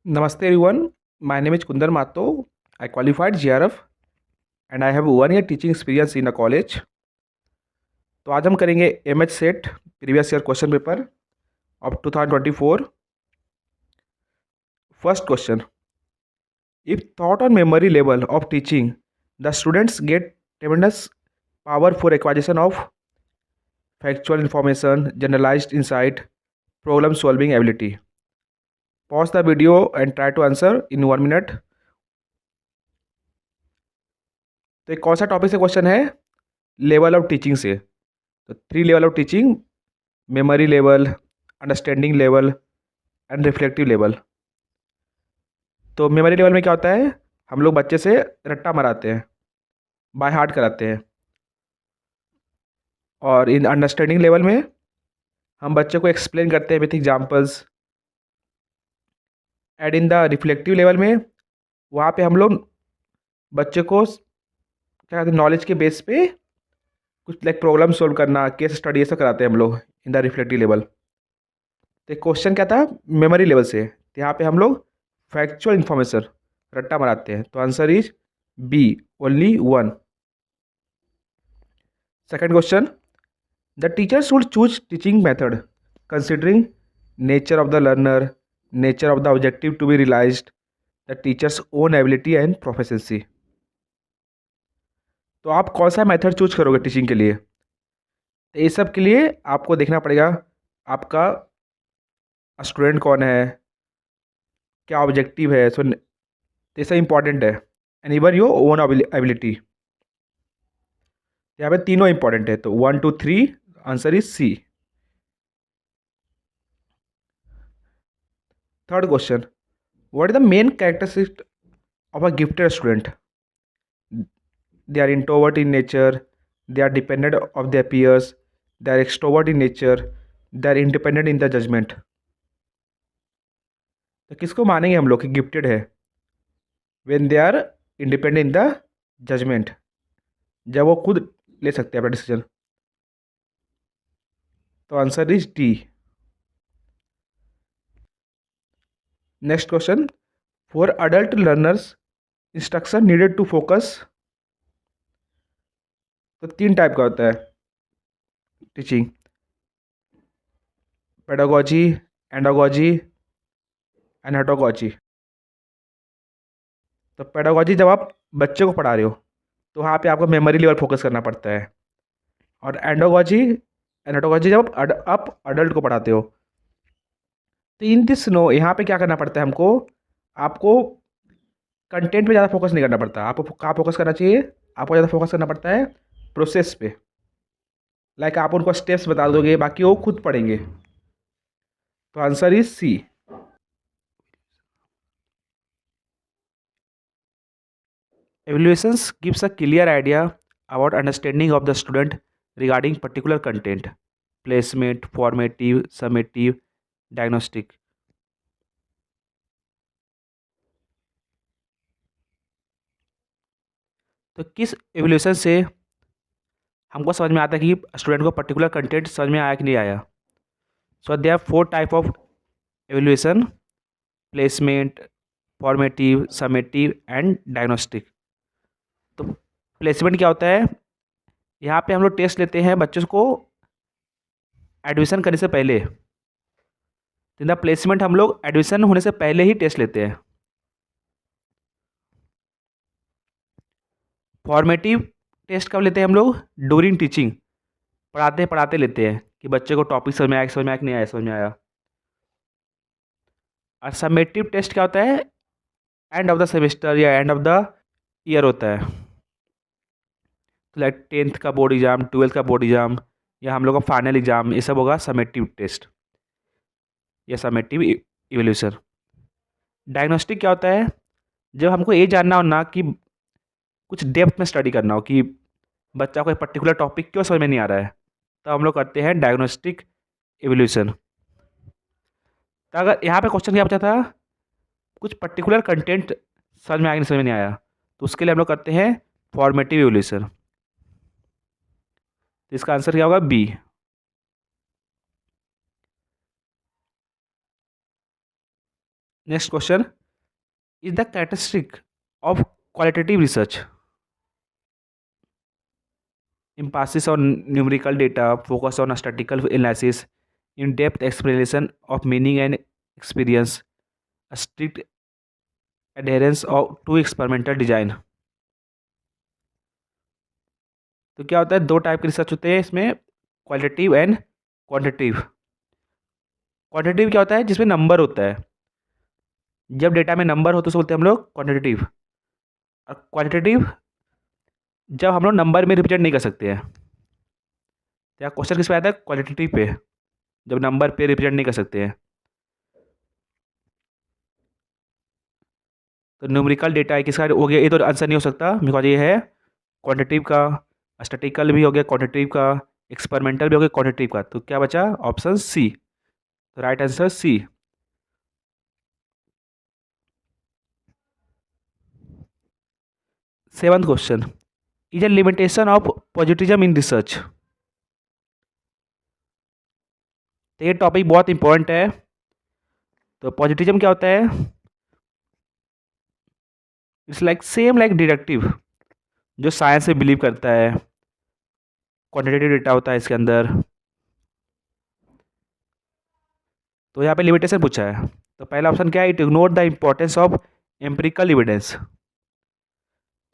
Namaste everyone. My name is Kundar Mato. I qualified GRF and I have 1 year teaching experience in a college. तो आज हम करेंगे MH set previous year question paper of 2024. First question, if thought on memory level of teaching, the students get tremendous power for acquisition of factual information, generalized insight, problem solving ability. Pause the video and try to answer in 1 minute. तो एक कौन सा topic से question है? Level of teaching से. तो 3 level of teaching: memory level, understanding level and reflective level. तो memory level में क्या होता है? हम लोग बच्चे से रट्टा मराते हैं, बाय हार्ट कराते हैं. और इन अंडरस्टैंडिंग लेवल में हम बच्चे को एक्सप्लेन करते हैं with examples. And in the reflective level में वहाँ पे हम लोग बच्चे को क्या कहते हैं, नॉलेज के बेस पे कुछ लाइक प्रॉब्लम सॉल्व करना, केस स्टडी, ये सब कराते हैं हम लोग इन द रिफ्लेक्टिव लेवल. तो क्वेश्चन क्या था? मेमोरी लेवल से. तो यहाँ पे हम लोग फैक्चुअल इन्फॉर्मेशन रट्टा मराते हैं. तो answer is B, only 1. Second question, the teacher should choose teaching method considering nature of the learner, nature of the objective to be realised, the teacher's own ability and proficiency. तो आप कौन सा method choose करोगे teaching के लिए? तो ये सब के लिए आपको देखना पड़ेगा आपका स्टूडेंट कौन है, क्या ऑब्जेक्टिव है. सो ये सब इंपॉर्टेंट है. And even your own ability. यहाँ पे तीनों इंपॉर्टेंट है. तो 1 2 3 answer is C. Third question, what is the main characteristic of a gifted student? They are introvert in nature, they are dependent of their peers, they are extrovert in nature, they are independent in the judgement. तो किसको मानेंगे हम लोग कि gifted है? When they are independent in the judgement, जब वो खुद ले सकते हैं अपना डिसीजन. तो answer is D. Next question, for adult learners instruction needed to focus. तो 3 टाइप का होता है टीचिंग: पेडागोजी, एंडागोजी, एनाटोगोजी. तो पेडागोजी जब आप बच्चे को पढ़ा रहे हो तो वहाँ पे आपको मेमोरी लेवल फोकस करना पड़ता है. और एनाटोगोजी जब आप अडल्ट को पढ़ाते हो. तो इन दिस नो यहाँ पे क्या करना पड़ता है हमको? आपको कंटेंट पे ज़्यादा फोकस नहीं करना पड़ता. आपको कहाँ फोकस करना चाहिए? आपको ज़्यादा फोकस करना पड़ता है प्रोसेस पे. लाइक आप उनको स्टेप्स बता दोगे, बाकी वो खुद पढ़ेंगे. तो answer is C. Evaluations gives a clear idea about understanding of the student regarding particular content, placement, formative, summative, diagnostic. तो किस एवल्यूशन से हमको समझ में आता है कि स्टूडेंट को पर्टिकुलर कंटेंट समझ में आया कि नहीं आया? So they are 4 type of evaluation: placement, formative, summative and diagnostic. तो प्लेसमेंट क्या होता है? यहाँ पे हम लोग टेस्ट लेते हैं बच्चों को एडमिशन करने से पहले. इन द प्लेसमेंट हम लोग एडमिशन होने से पहले ही टेस्ट लेते हैं. फॉर्मेटिव टेस्ट कब लेते हैं हम लोग? ड्यूरिंग टीचिंग, पढ़ाते पढ़ाते लेते हैं कि बच्चे को टॉपिक समझ में आया, समझ में आया कि नहीं आया, समझ में आया. और समेटिव टेस्ट क्या होता है? एंड ऑफ द सेमेस्टर या एंड ऑफ द ईयर होता है. तो लाइक 10th का बोर्ड एग्जाम, 12th का बोर्ड एग्जाम, या हम लोग का फाइनल एग्जाम, ये सब होगा समेटिव टेस्ट या समेटिव इवोल्यूशन. डायग्नोस्टिक क्या होता है? जब हमको ये जानना हो ना कि कुछ डेप्थ में स्टडी करना हो कि बच्चा को एक पर्टिकुलर टॉपिक क्यों समझ में नहीं आ रहा है, तो हम लोग करते हैं डायग्नोस्टिक इवोल्यूशन. तो अगर यहाँ पे क्वेश्चन क्या बचा था, कुछ पर्टिकुलर कंटेंट समझ में आया कि नहीं समझ में नहीं आया, तो उसके लिए हम लोग करते हैं फॉर्मेटिव इवोल्यूशन. तो इसका आंसर क्या होगा? B. Next question, is the characteristic of qualitative research emphasis on numerical data, focus on statistical analysis, in-depth explanation of meaning and experience, a strict adherence to experimental design। तो क्या होता है, दो type के research होते हैं इसमें, qualitative and quantitative. Quantitative क्या होता है, जिसमें नंबर होता है, जब डेटा में नंबर हो तो उसे बोलते हैं हम लोग क्वांटिटेटिव। और क्वालिटेटिव जब हम लोग नंबर में रिप्रेजेंट नहीं कर सकते हैं। क्या क्वेश्चन किस पे आता है, क्वालिटेटिव पे, जब नंबर पे रिप्रेजेंट नहीं कर सकते हैं। तो न्यूमेरिकल डेटा है किसका हो गया, ये तो आंसर नहीं हो सकता बिकॉज ये है क्वांटिटेटिव का, स्टैटिस्टिकल भी हो गया क्वांटिटेटिव का, एक्सपेरिमेंटल भी हो गया क्वांटिटेटिव का। तो क्या बचा, ऑप्शन सी। तो right answer C. Seventh question, is a limitation of positivism in research. तो ये टॉपिक बहुत इंपॉर्टेंट है। तो पॉजिटिविज्म क्या होता है, it's like same like deductive, जो साइंस में बिलीव करता है, क्वांटिटेटिव डेटा होता है इसके अंदर। तो यहाँ पे लिमिटेशन पूछा है, तो पहला ऑप्शन क्या है, it ignore the importance of empirical evidence.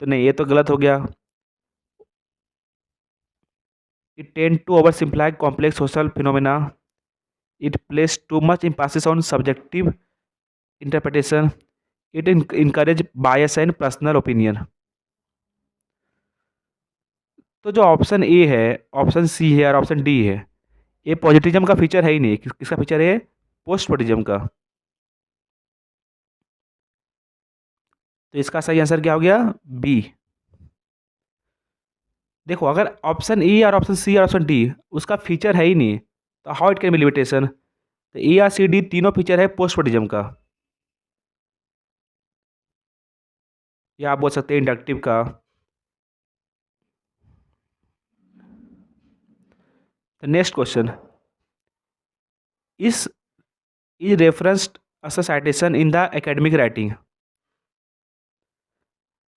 तो नहीं, ये तो गलत हो गया। It tend to oversimplify complex social phenomena, it place too much emphasis on subjective interpretation, it encourage bias and personal opinion. तो जो ऑप्शन ए है, ऑप्शन सी है और ऑप्शन डी है, ये पॉजिटिविज्म का फीचर है ही नहीं। किसका फीचर है, पोस्ट पॉजिटिविज्म का। तो इसका सही आंसर क्या हो गया, बी। देखो, अगर ऑप्शन ई और ऑप्शन सी और ऑप्शन डी उसका फीचर है ही नहीं, तो how it can be limitation. तो ए और सी डी तीनों फीचर है पोस्ट पॉजिटिविज्म का, या आप बोल सकते हैं इंडक्टिव का। Next question, is referenced as a citation in the academic writing,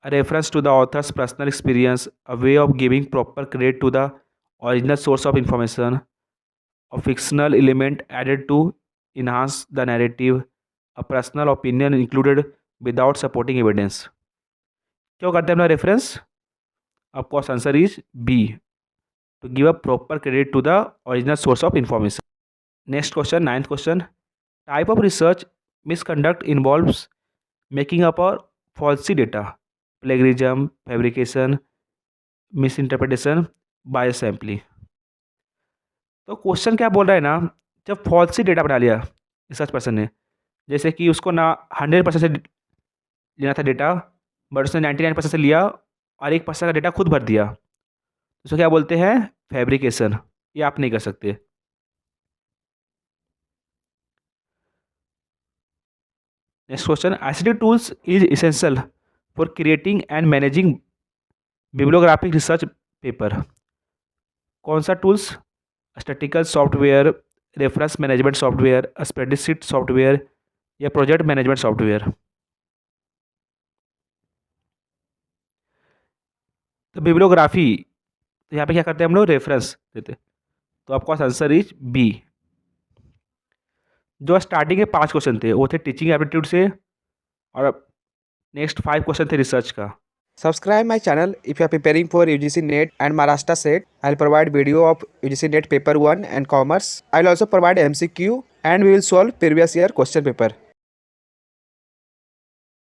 a reference to the author's personal experience, a way of giving proper credit to the original source of information, a fictional element added to enhance the narrative, a personal opinion included without supporting evidence। क्यों करते हैं अपना reference, of course answer is B, to give a proper credit to the original source of information. Next question, ninth question, type of research misconduct involves making up और falsy data, plagiarism, fabrication, misinterpretation, bias sampling. तो question क्या बोल रहा है ना, जब falsies data बना लिया रिसर्च पर्सन ने, जैसे कि उसको ना 100% से लेना था डेटा, बट उसने 99% से लिया और 1% का डेटा खुद भर दिया, तो उसको क्या बोलते हैं, फैब्रिकेशन। ये आप नहीं कर सकते। Next question, ICT tools is essential for creating and managing bibliographic research paper. कौन सा tools, statistical software, reference management software, spreadsheet software, या प्रोजेक्ट मैनेजमेंट सॉफ्टवेयर। तो बिब्लियोग्राफी, तो यहाँ पे क्या करते हैं हम लोग, रेफरेंस देते, तो आपका आंसर इज बी। जो स्टार्टिंग के 5 क्वेश्चन थे वो थे टीचिंग एप्टीट्यूड से, और नेक्स्ट 5 क्वेश्चन थे रिसर्च का। Subscribe my channel if you are preparing for UGC NET and Maharashtra SET. I'll provide video of UGC NET paper 1 and commerce. I'll also provide MCQ and we will solve previous year question paper.